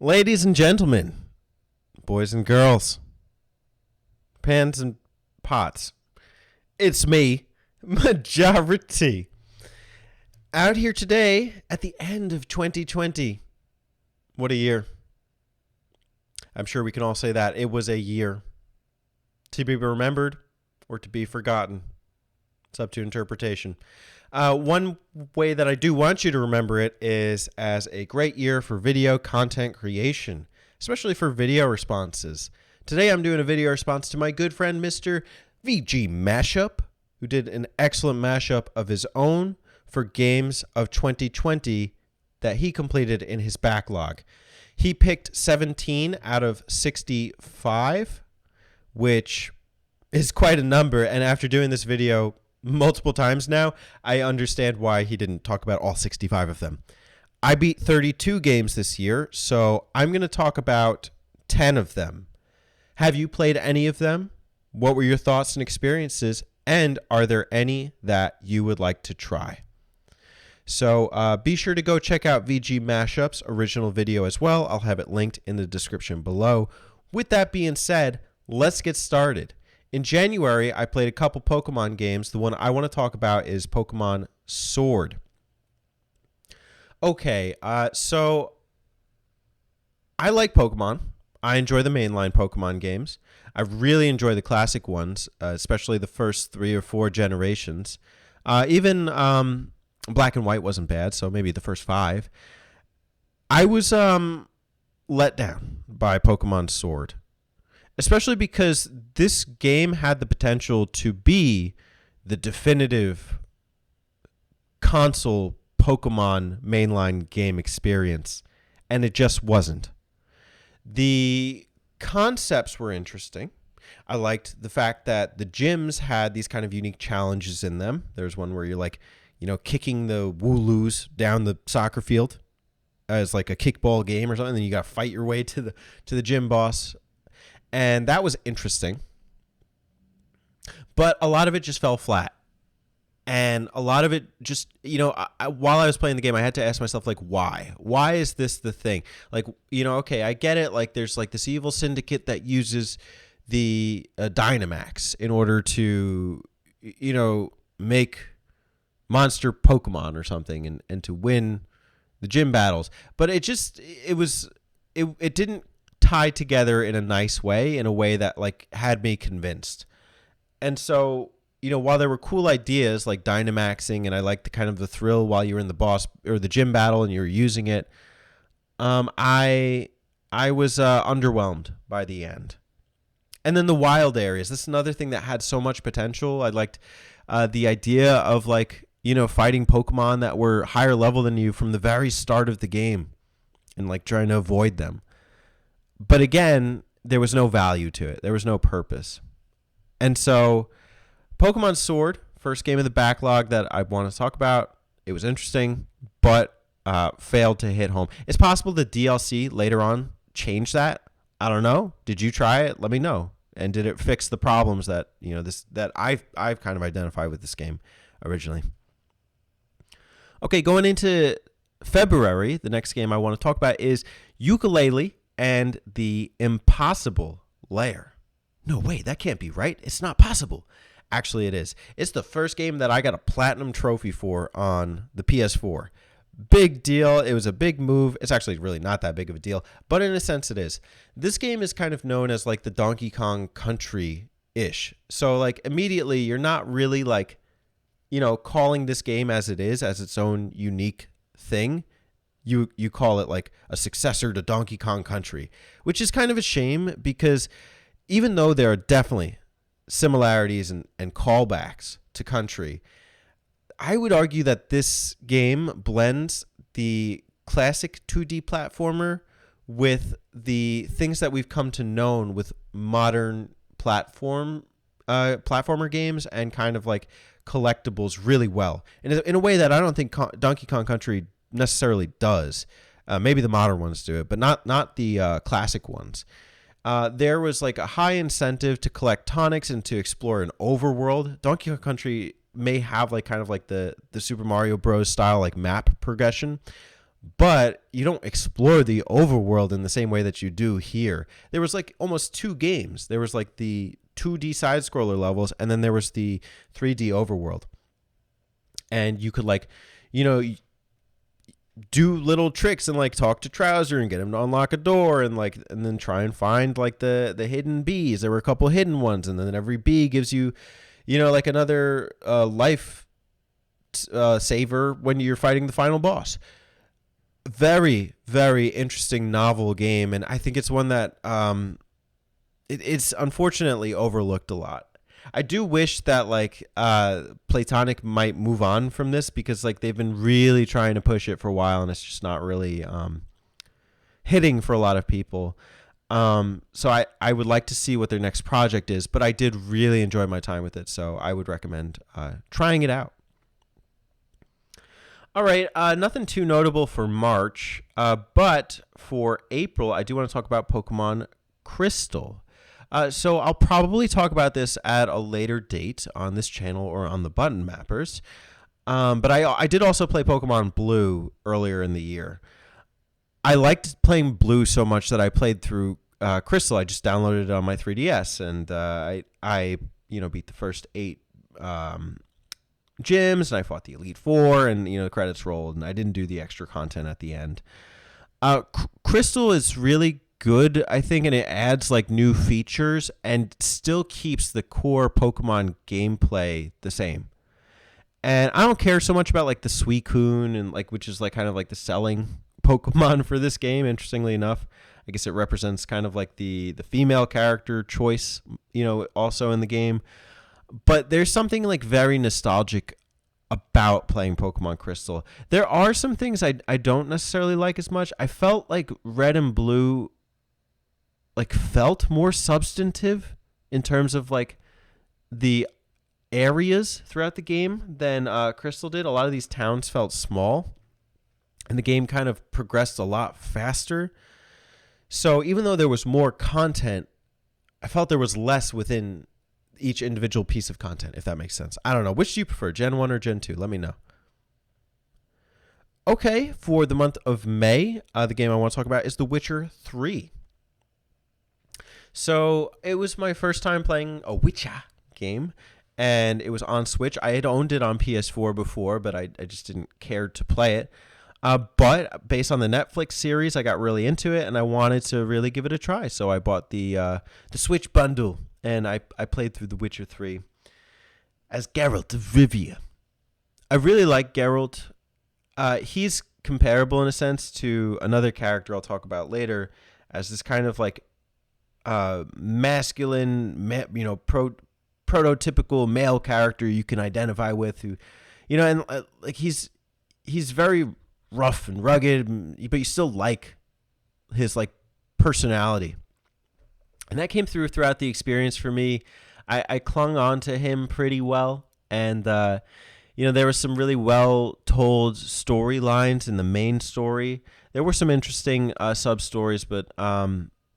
Ladies and gentlemen, boys and girls, pans and pots, it's me, Majority, out here today at the end of 2020. What a year. I'm sure we can all say that. It was a year to be remembered or to be forgotten. It's up to interpretation. One way that I do want you to remember it is as a great year for video content creation, especially for video responses. Today I'm doing a video response to my good friend, Mr. VGMashUP, who did an excellent mashup of his own for games of 2020 that he completed in his backlog. He picked 17 out of 65, which is quite a number, and after doing this video multiple times now, I understand why he didn't talk about all 65 of them. I beat 32 games this year, so I'm going to talk about 10 of them. Have you played any of them? What were your thoughts and experiences? And are there any that you would like to try? So be sure to go check out VGMashUP's original video as well. I'll have it linked in the description below. With that being said, let's get started. In January, I played a couple Pokemon games. The one I want to talk about is Pokemon Sword. Okay, so I like Pokemon. I enjoy the mainline Pokemon games. I really enjoy the classic ones, especially the first 3 or 4 generations. Even Black and White wasn't bad, so maybe the first 5. I was let down by Pokemon Sword, especially because this game had the potential to be the definitive console Pokemon mainline game experience, and it just wasn't. The concepts were interesting. I liked the fact that the gyms had these kind of unique challenges in them. There's one where you're like, kicking the Wooloos down the soccer field as like a kickball game or something. Then you got to fight your way to the gym boss. And that was interesting. But a lot of it just fell flat. And a lot of it just, while I was playing the game, I had to ask myself, like, why? Why is this the thing? Like, okay, I get it. Like, there's like this evil syndicate that uses the Dynamax in order to, make monster Pokemon or something and to win the gym battles. But it didn't tie together in a nice way, in a way that like had me convinced. And so, while there were cool ideas like Dynamaxing, and I liked the kind of the thrill while you were in the boss or the gym battle and you were using it, I was underwhelmed by the end. And then the wild areas. This is another thing that had so much potential. I liked the idea of like, fighting Pokemon that were higher level than you from the very start of the game and like trying to avoid them. But again, there was no value to it. There was no purpose. And so Pokemon Sword, first game of the backlog that I want to talk about, it was interesting, but failed to hit home. It's possible the DLC later on changed that. I don't know. Did you try it? Let me know. And did it fix the problems that, that I've kind of identified with this game originally? Okay, going into February, the next game I want to talk about is Yooka-Laylee and the Impossible Lair. No, wait, that can't be right. It's not possible. Actually, it is. It's the first game that I got a platinum trophy for on the PS4. Big deal. It was a big move. It's actually really not that big of a deal, but in a sense it is. This game is kind of known as like the Donkey Kong Country-ish. So like immediately you're not really like, calling this game as it is, as its own unique thing. You call it like a successor to Donkey Kong Country, which is kind of a shame because even though there are definitely similarities and callbacks to Country, I would argue that this game blends the classic 2D platformer with the things that we've come to know with modern platformer games and kind of like collectibles really well. In a way that I don't think Donkey Kong Country necessarily does. Maybe the modern ones do it, but not the classic ones. There was like a high incentive to collect tonics and to explore an overworld. Donkey Kong Country may have like kind of like the Super Mario Bros. Style like map progression, but you don't explore the overworld in the same way that you do here. There was like almost two games. There was like the 2D side scroller levels, and then there was the 3D overworld. And you could like, you know, do little tricks and like talk to Trouser and get him to unlock a door and like, and then try and find like the hidden bees. There were a couple hidden ones, and then every bee gives you, you know, like another life saver when you're fighting the final boss. Very, very interesting novel game, and I think it's one that it's unfortunately overlooked a lot. I do wish that like Platonic might move on from this, because like they've been really trying to push it for a while, and it's just not really hitting for a lot of people. So I would like to see what their next project is, but I did really enjoy my time with it, so I would recommend trying it out. All right, nothing too notable for March, but for April, I do want to talk about Pokemon Crystal. So I'll probably talk about this at a later date on this channel or on the Button Mappers. But I did also play Pokemon Blue earlier in the year. I liked playing Blue so much that I played through Crystal. I just downloaded it on my 3DS, and I beat the first 8 gyms, and I fought the Elite Four, and the credits rolled, and I didn't do the extra content at the end. Crystal is really good, I think, and it adds like new features and still keeps the core Pokemon gameplay the same. And I don't care so much about like the Suicune, and like, which is like kind of like the selling Pokemon for this game. Interestingly enough, I guess it represents kind of like the female character choice, also in the game. But there's something like very nostalgic about playing Pokemon Crystal. There are some things I don't necessarily like as much. I felt like Red and Blue like felt more substantive in terms of like the areas throughout the game than Crystal did. A lot of these towns felt small, and the game kind of progressed a lot faster. So even though there was more content, I felt there was less within each individual piece of content, if that makes sense. I don't know. Which do you prefer, Gen 1 or Gen 2? Let me know. Okay, for the month of May, the game I want to talk about is The Witcher 3. So it was my first time playing a Witcher game, and it was on Switch. I had owned it on PS4 before, but I just didn't care to play it. But based on the Netflix series, I got really into it, and I wanted to really give it a try. So I bought the Switch bundle, and I played through The Witcher 3 as Geralt of Rivia. I really like Geralt. He's comparable in a sense to another character I'll talk about later, as this kind of like masculine, prototypical male character you can identify with, who, and like he's very rough and rugged, but you still like his like personality, and that came throughout the experience for me. I clung on to him pretty well, and there were some really well told storylines in the main story. There were some interesting sub stories, but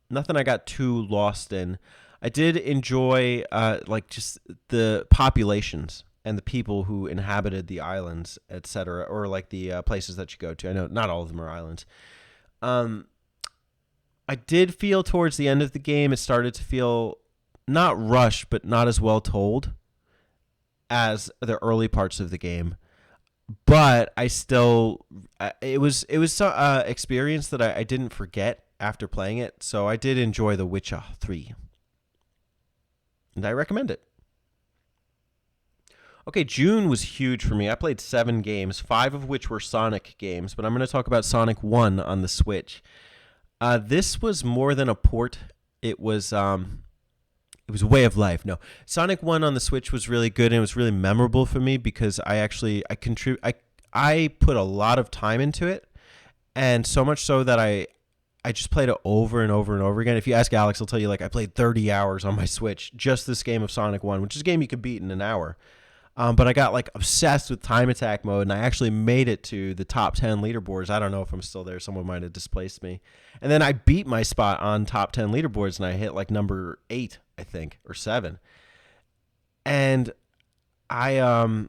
nothing I got too lost in. I did enjoy like just the populations and the people who inhabited the islands, etc., or like the places that you go to. I know not all of them are islands. I did feel towards the end of the game it started to feel not rushed, but not as well told as the early parts of the game. But I still, it was some experience that I didn't forget after playing it. So I did enjoy The Witcher 3. And I recommend it. Okay, June was huge for me. I played 7 games, 5 of which were Sonic games, but I'm going to talk about Sonic 1 on the Switch. This was more than a port. It was a way of life. No, Sonic 1 on the Switch was really good, and it was really memorable for me because I put a lot of time into it, and so much so that I just played it over and over and over again. If you ask Alex, he'll tell you like I played 30 hours on my Switch, just this game of Sonic 1, which is a game you could beat in an hour. But I got like obsessed with time attack mode, and I actually made it to the top 10 leaderboards. I don't know if I'm still there. Someone might have displaced me. And then I beat my spot on top 10 leaderboards, and I hit like number 8, I think, or 7. And I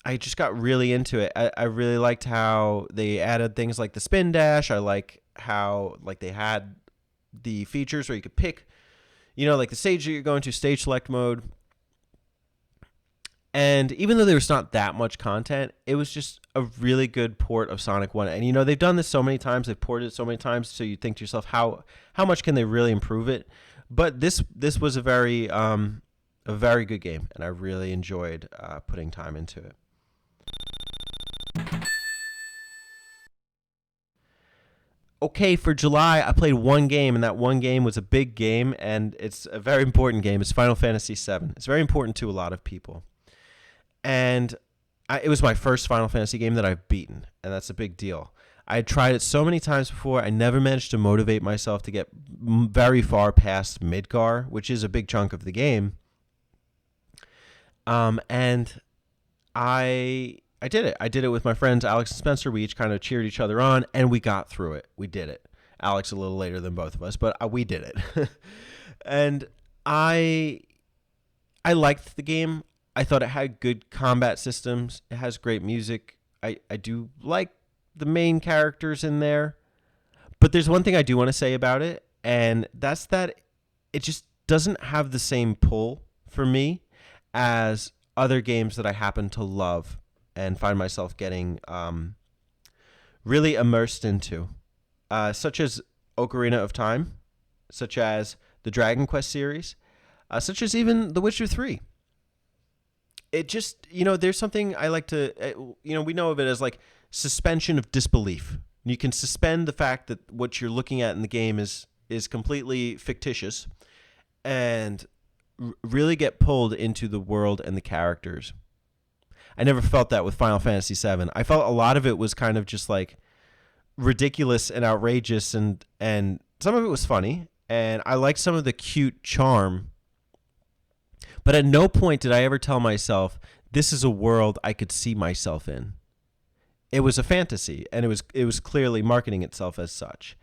I just got really into it. I really liked how they added things like the spin dash. I like how like they had the features where you could pick, like the stage that you're going to, stage select mode. And even though there was not that much content, it was just a really good port of Sonic 1. And, they've done this so many times. They've ported it so many times. So you think to yourself, how much can they really improve it? But this was a very good game. And I really enjoyed putting time into it. Okay, for July, I played one game, and that one game was a big game, and it's a very important game. It's Final Fantasy VII. It's very important to a lot of people. And it was my first Final Fantasy game that I've beaten, and that's a big deal. I had tried it so many times before. I never managed to motivate myself to get very far past Midgar, which is a big chunk of the game. And I did it. I did it with my friends Alex and Spencer. We each kind of cheered each other on, and we got through it. We did it. Alex a little later than both of us, but we did it. And I liked the game. I thought it had good combat systems. It has great music. I do like the main characters in there. But there's one thing I do want to say about it, and that's that it just doesn't have the same pull for me as other games that I happen to love and find myself getting really immersed into, such as Ocarina of Time, such as the Dragon Quest series, such as even The Witcher 3. It just, there's something I like to, we know of it as like suspension of disbelief. You can suspend the fact that what you're looking at in the game is completely fictitious and really get pulled into the world and the characters. I never felt that with Final Fantasy VII. I felt a lot of it was kind of just like ridiculous and outrageous, and some of it was funny, and I liked some of the cute charm. But at no point did I ever tell myself, this is a world I could see myself in. It was a fantasy, and it was clearly marketing itself as such.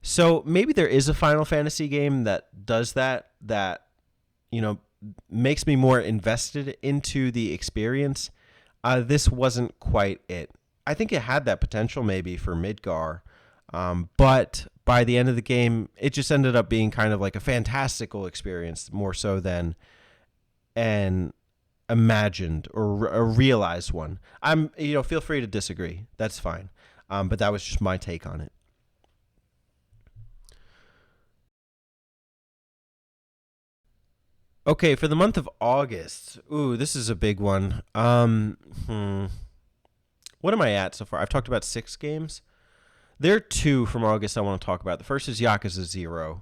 So maybe there is a Final Fantasy game that does that, makes me more invested into the experience. This wasn't quite it. I think it had that potential maybe for Midgar, but by the end of the game, it just ended up being kind of like a fantastical experience, more so than an imagined or a realized one. Feel free to disagree. That's fine. But that was just my take on it. Okay, for the month of August. Ooh, this is a big one. What am I at so far? I've talked about 6 games. There are 2 from August I want to talk about. The first is Yakuza 0.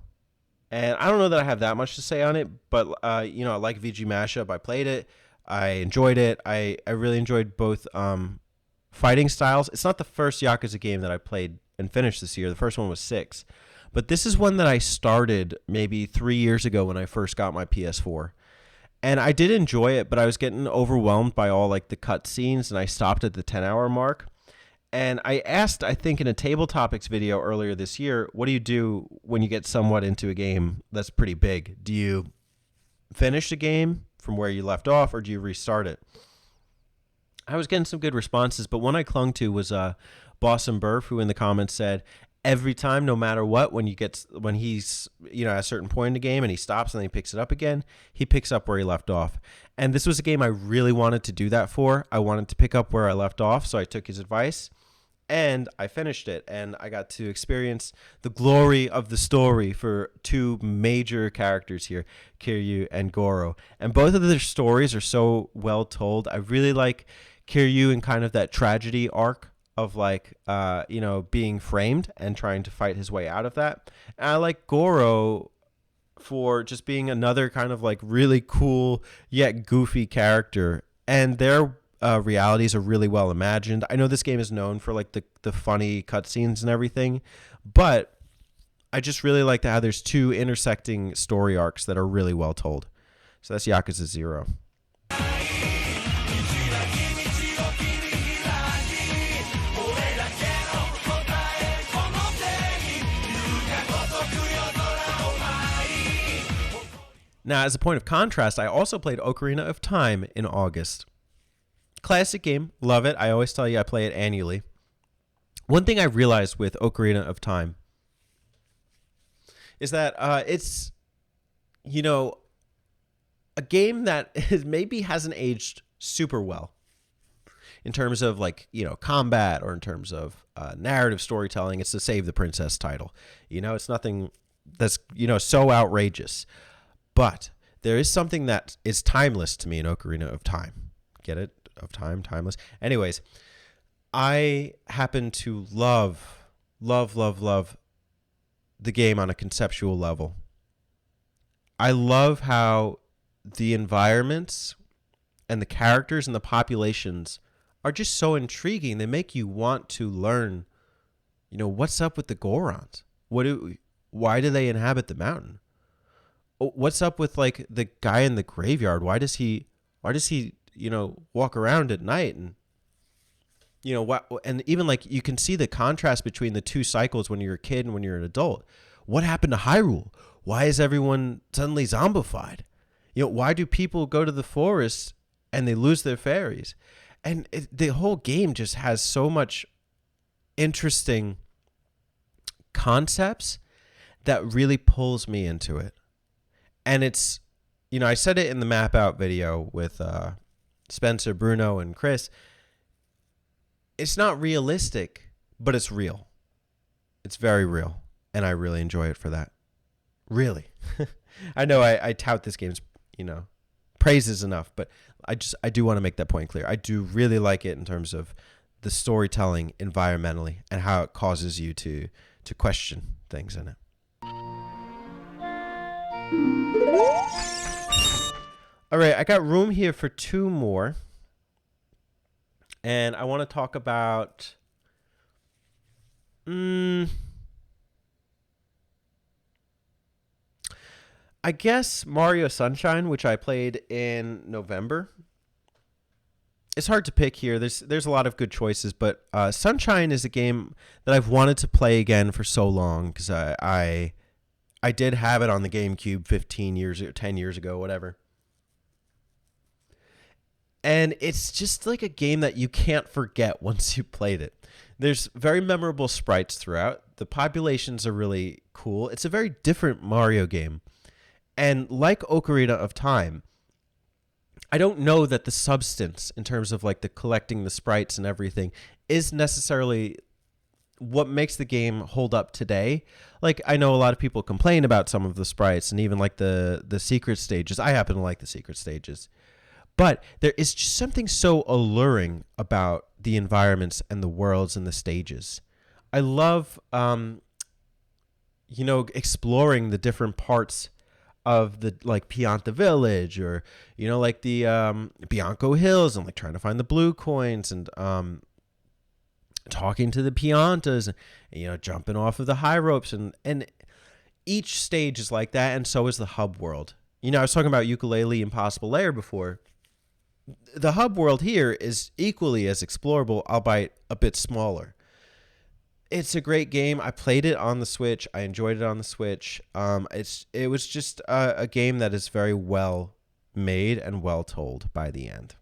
And I don't know that I have that much to say on it, but I like VGMashUP. I played it. I enjoyed it. I really enjoyed both fighting styles. It's not the first Yakuza game that I played and finished this year. The first one was 6. But this is one that I started maybe 3 years ago when I first got my PS4. And I did enjoy it, but I was getting overwhelmed by all like the cutscenes, and I stopped at the 10-hour mark. And I asked, I think in a Table Topics video earlier this year, what do you do when you get somewhat into a game that's pretty big? Do you finish the game from where you left off, or do you restart it? I was getting some good responses, but one I clung to was Boss and Burf, who in the comments said, every time, no matter what, when he's at a certain point in the game and he stops and then he picks it up again, he picks up where he left off. And this was a game I really wanted to do that for. I wanted to pick up where I left off, so I took his advice. And I finished it, and I got to experience the glory of the story for 2 major characters here, Kiryu and Goro. And both of their stories are so well told. I really like Kiryu in kind of that tragedy arc of being framed and trying to fight his way out of that. And I like Goro for just being another kind of like really cool yet goofy character. And their realities are really well imagined. I know this game is known for like the funny cutscenes and everything, but I just really like how there's 2 intersecting story arcs that are really well told. So that's Yakuza 0. Now, as a point of contrast, I also played Ocarina of Time in August. Classic game. Love it. I always tell you I play it annually. One thing I realized with Ocarina of Time is that it's, you know, a game that maybe hasn't aged super well in terms of like, you know, combat or in terms of narrative storytelling. It's the Save the Princess title. You know, it's nothing that's, you know, so outrageous. But there is something that is timeless to me in Ocarina of Time. Get it? Of time, timeless. Anyways, I happen to love the game on a conceptual level. I love how the environments and the characters and the populations are just so intriguing. They make you want to learn, you know, what's up with the Gorons? Why do they inhabit the mountain? What's up with like the guy in the graveyard? Why does he, you know, walk around at night? And you know what? And even like you can see the contrast between the two cycles when you're a kid and when you're an adult. What happened to Hyrule? Why is everyone suddenly zombified? You know, why do people go to the forest and they lose their fairies? And the whole game just has so much interesting concepts that really pulls me into it. And it's, you know, I said it in the map out video with Spencer, Bruno, and Chris. It's not realistic, but it's real. It's very real. And I really enjoy it for that. Really. I know I tout this game's, you know, praises enough, but I do want to make that point clear. I do really like it in terms of the storytelling environmentally and how it causes you to question things in it. All right, I got room here for two more. And I want to talk about I guess Mario Sunshine, which I played in November. It's hard to pick here. There's a lot of good choices, but Sunshine is a game that I've wanted to play again for so long because I did have it on the GameCube 15 years or 10 years ago, whatever. And it's just like a game that you can't forget once you played it. There's very memorable sprites throughout. The populations are really cool. It's a very different Mario game. And like Ocarina of Time, I don't know that the substance in terms of like the collecting the sprites and everything is necessarily what makes the game hold up today. Like I know a lot of people complain about some of the sprites and even like the secret stages. I happen to like the secret stages. But there is just something so alluring about the environments and the worlds and the stages. I love, you know, exploring the different parts of the like Pianta Village or, you know, like the Bianco Hills and like trying to find the blue coins and talking to the Piantas and, you know, jumping off of the high ropes. And each stage is like that. And so is the hub world. You know, I was talking about Ukulele Impossible Lair before. The hub world here is equally as explorable, albeit a bit smaller. It's a great game. I played it on the Switch. I enjoyed it on the Switch. It was just a game that is very well made and well told by the end.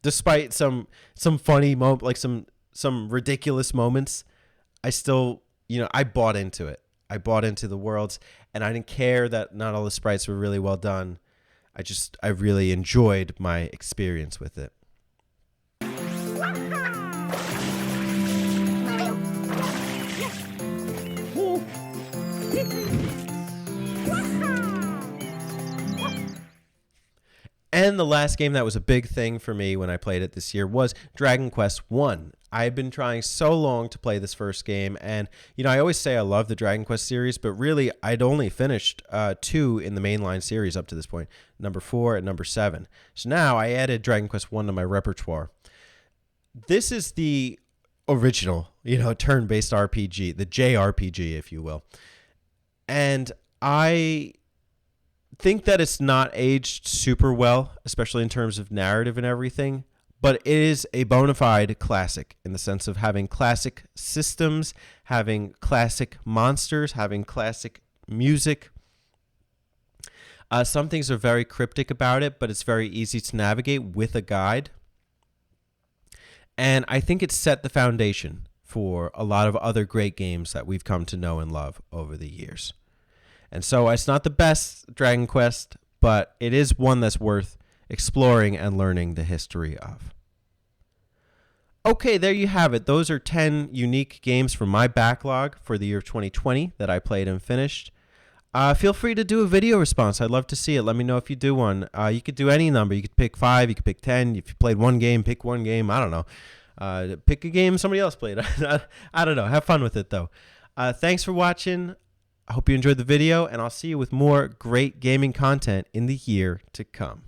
Despite some funny moment, like some ridiculous moments, I still, you know, I bought into it. I bought into the worlds, and I didn't care that not all the sprites were really well done. I really enjoyed my experience with it. And the last game that was a big thing for me when I played it this year was Dragon Quest 1. I've been trying so long to play this first game, and you know, I always say I love the Dragon Quest series, but really I'd only finished 2 in the mainline series up to this point, number 4 and number 7. So now I added Dragon Quest 1 to my repertoire. This is the original, you know, turn-based RPG, the JRPG, if you will. And I think that it's not aged super well, especially in terms of narrative and everything, but it is a bona fide classic in the sense of having classic systems, having classic monsters, having classic music. Some things are very cryptic about it, but it's very easy to navigate with a guide. And I think it set the foundation for a lot of other great games that we've come to know and love over the years. And so it's not the best Dragon Quest, but it is one that's worth exploring and learning the history of. Okay, there you have it. Those are 10 unique games from my backlog for the year of 2020 that I played and finished. Feel free to do a video response. I'd love to see it. Let me know if you do one. You could do any number. You could pick 5. You could pick 10. If you played one game, pick one game. I don't know. Pick a game somebody else played. I don't know. Have fun with it, though. Thanks for watching. I hope you enjoyed the video, and I'll see you with more great gaming content in the year to come.